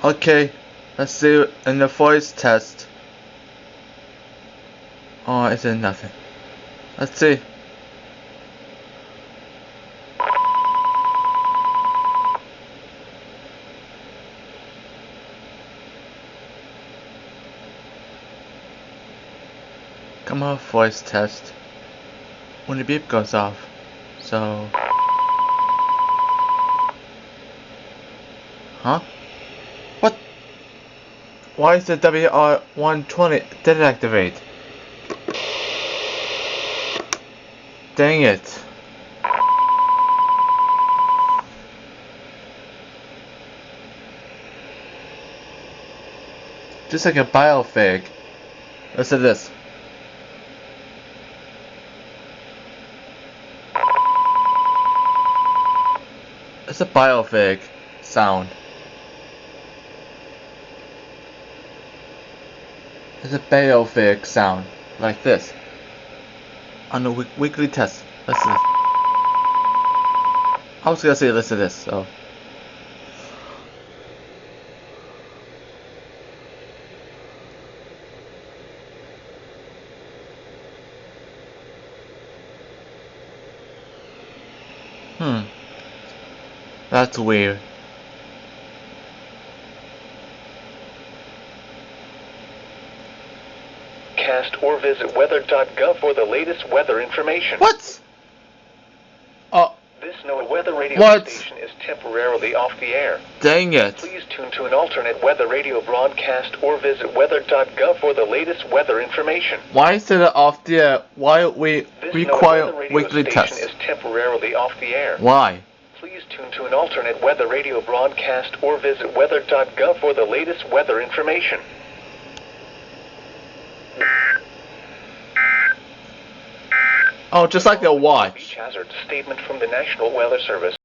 Okay, let's see in the voice test. Oh, it said nothing. Let's see. Come on, voice test. When the beep goes off. So. Huh? What? Why is the WR120 didn't activate? Dang it. Just like a biofig. Listen to this. It's a biofig sound. It's a biofig sound. Like this. On the weekly test. Listen to this. I was gonna say listen to this, so. That's weird. Cast or visit weather.gov for the latest weather information. What? This NOAA weather radio station is temporarily off the air. Dang it. Please tune to an alternate weather radio broadcast or visit weather.gov for the latest weather information. Why is it off the air? Why we require weekly tests? This NOAA weather radio station is temporarily off the air. Why? Please tune to an alternate weather radio broadcast or visit weather.gov for the latest weather information. Oh, just like the watch. Beach hazard statement from the National Weather Service.